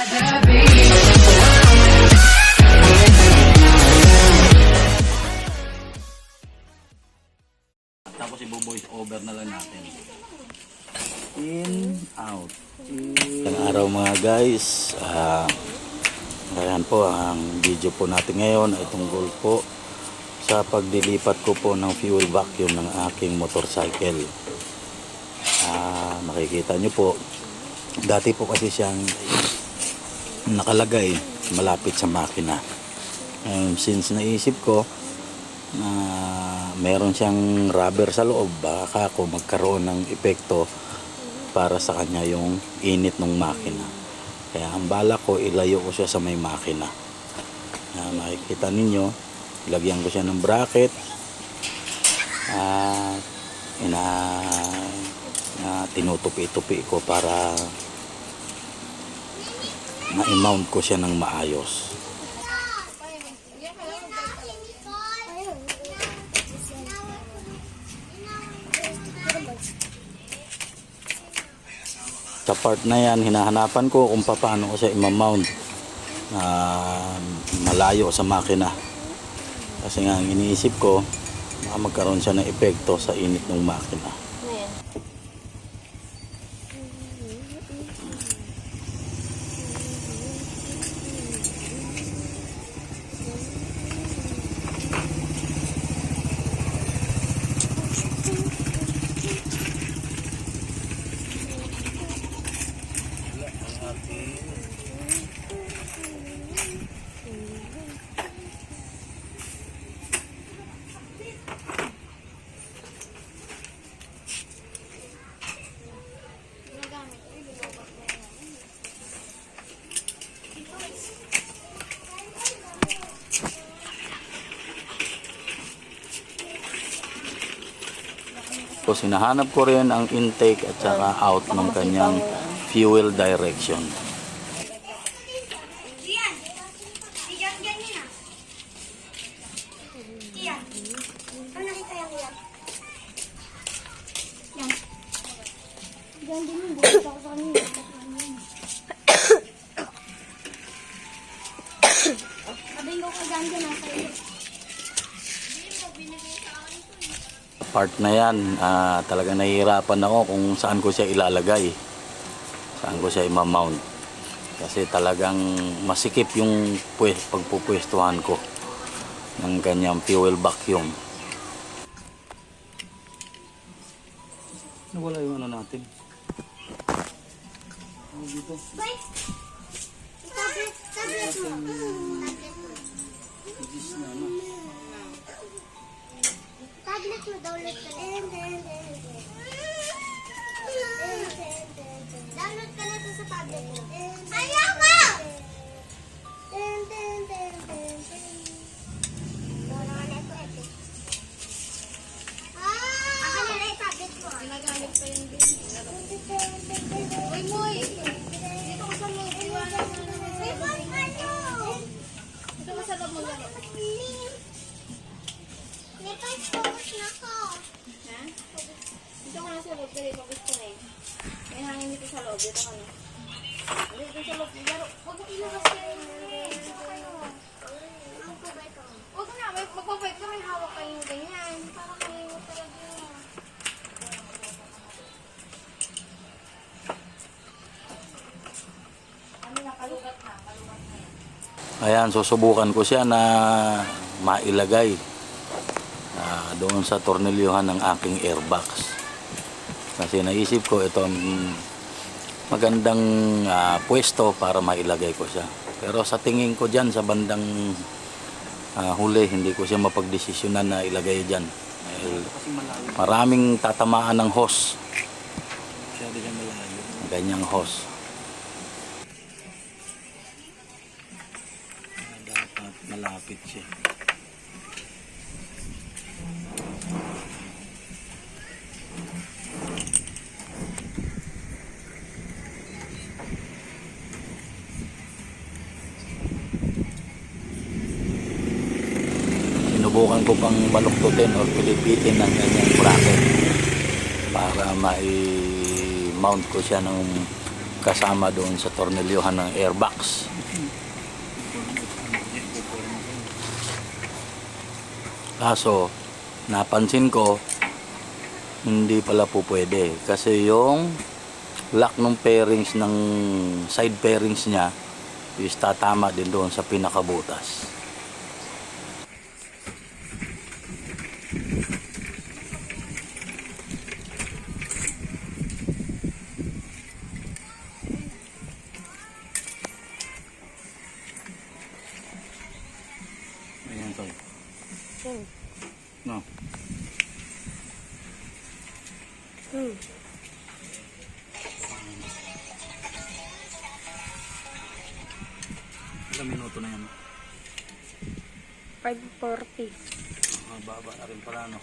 Tapos i-voice over na lang natin. In, out. Isang araw mga guys. Ayan po ang video po natin ngayon ay tungkol po sa pagdilipat ko po ng fuel vacuum ng aking motorcycle. Makikita nyo po, dati po kasi siyang nakalagay malapit sa makina. Since naisip ko na meron siyang rubber sa loob, baka ako magkaroon ng epekto para sa kanya yung init ng makina. Kaya ang bala ko, ilayo ko siya sa may makina. Makikita ninyo, ilagyan ko siya ng bracket at tinutupi-tupi ko para ma-mount ko siya ng maayos. Sa part na yan, hinahanapan ko kung paano ko siya i-mount na malayo sa makina. Kasi nga, iniisip ko, magkaroon siya ng epekto sa init ng makina. So, hinahanap ko rin ang intake at saka out ng kanyang fuel direction. Part na yan, talagang nahihirapan ako kung saan ko siya ilalagay, saan ko siya i-mount, kasi talagang masikip yung pagpupwestuhan ko ng kanyang fuel vacuum. Nawala yung ano natin dito. Tablet mo. Tablet mo, download ka na. Download ka na ito sa tablet mo. Ayaw mo! Wala na ito, epic. Ako na yung tablet mo. Nagalit pa yung din. Uy, Moy! Dito ko sa loob. Uy, Moy, ano? Dito ko sa loob mo laro. Focus na ako. Ha? Dito ka na sa loob. Dali, focus ko na eh. May hangin dito sa loob. Dito ka na. Dito sa loob. Laro. Huwag mo ilabas kayo. Dito kayo. Huwag na. Magpapait ka. May hawak kayong ganyan. Para kayo talaga. Ano na? Kalugat na. Kalugat na yan. Ayan, susubukan ko siya na mailagay doon sa tornilyuhan ng aking airbox, kasi naisip ko ito magandang pwesto para mailagay ko siya. Pero sa tingin ko dyan sa bandang huli, hindi ko siya mapagdesisyonan na ilagay dyan. Maraming tatamaan ng hose, ganyang hose. Dapat malapit siya. Sinubukan ko pang baluktutin o pilipitin ng kanyang bracket para mai-mount ko siya ng kasama doon sa tornilyohan ng airbox. Kaso napansin ko hindi pala po pwede kasi yung lock ng pairings ng side pairings niya is tatama din doon sa pinakabutas. Ayan to. No. Ilang minuto na yan? 5:40. Mababa na rin pala, no?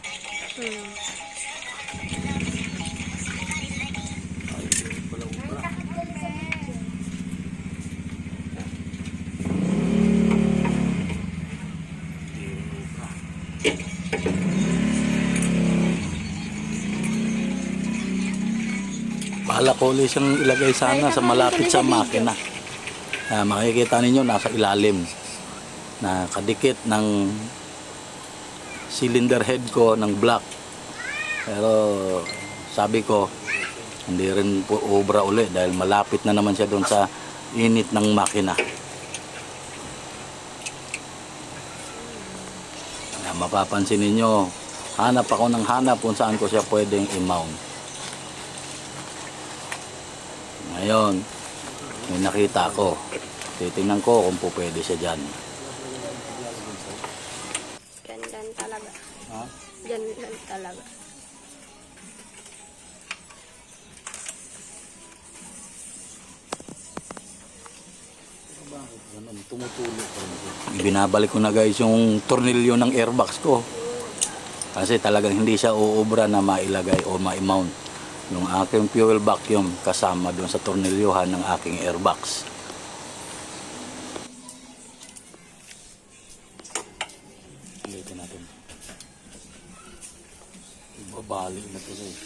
Ay, pala ubra. Bahala ko ulit siyang ilagay sana sa malapit sa makina. Makikita ninyo nasa ilalim na kadikit ng cylinder head ko ng black. Pero sabi ko hindi rin po obra uli dahil malapit na naman siya doon sa init ng makina. Mapapansin ninyo, hanap ako ng hanap kung saan ko siya pwedeng i-mount. Ngayon, may nakita ko. Titingnan ko kung po pwede siya dyan. Ganyan talaga. Ha? Ganyan talaga. Bakit ganun? Tumutulo pa rin siya. Ibinabalik ko na guys yung tornilyo ng airbox ko. Kasi talagang hindi siya uubra na mailagay o ma-mount yung aking fuel vacuum kasama doon sa tornilyohan ng aking airbox. Ulitin natin. Ibabalik na ito guys.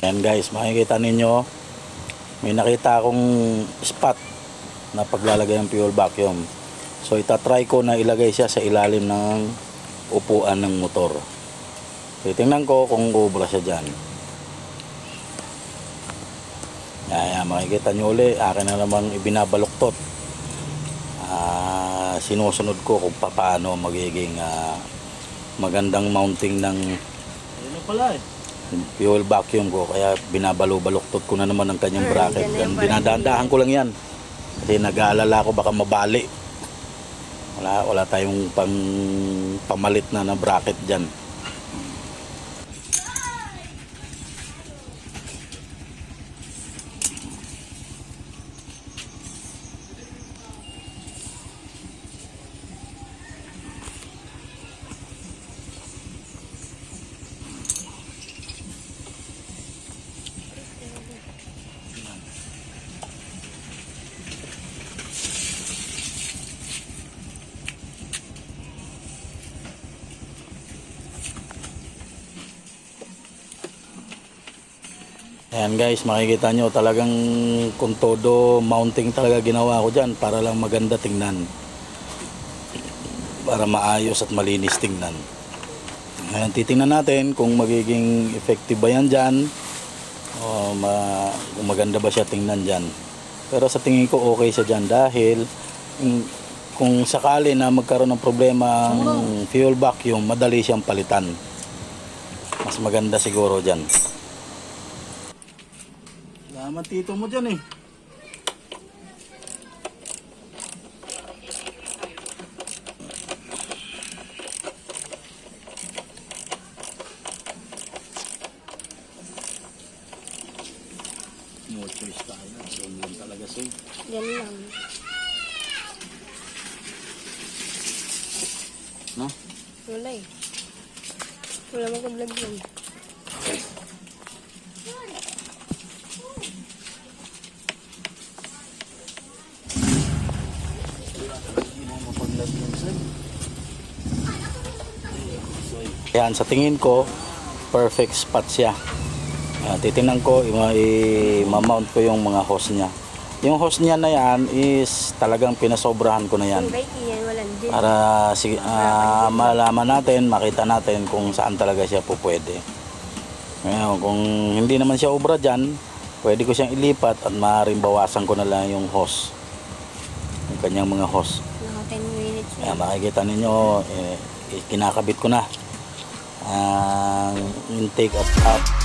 Ayan guys, makikita ninyo may nakita akong spot na paglalagay ng fuel vacuum. So itatry ko na ilagay siya sa ilalim ng upuan ng motor. Titingnan ko kung ubra siya dyan. Ayan, makikita nyo uli, akin na namang ibinabaluktot. Sinusunod ko kung paano magiging magandang mounting ng Ano pala eh? fuel vacuum ko, kaya binabalo-baluktot ko na naman ang kanyang bracket. Dinadahan ko lang yan kasi nag-aalala ko baka mabali. Wala tayong pamalit na bracket dyan. Ayan guys, makikita nyo talagang kung todo mounting talaga ginawa ko dyan para lang maganda tingnan, para maayos at malinis tingnan. Ngayon titingnan natin kung magiging effective ba yan dyan o kung maganda ba siya tingnan dyan. Pero sa tingin ko okay siya dyan dahil kung sakali na magkaroon ng problema ang fuel vacuum, madali siyang palitan. Mas maganda siguro dyan. Salamat tito mo dyan eh. Sige. Yan lang. No? Wala eh. Wala mag-vlog yun. Ayan, sa tingin ko, perfect spot siya. Titingnan ko, i-mount ko yung mga hose niya. Yung hose niya na yan is talagang pinasobrahan ko na yan. Yung bike yan, walang din. Para malaman natin, makita natin kung saan talaga siya po pwede. Ngayon, kung hindi naman siya obra dyan, pwede ko siyang ilipat at maaaring bawasan ko na lang yung hose. Yung kanyang mga hose. Naka 10 minutes na. Ayan, makikita ninyo, kinakabit ko na ang intake at up.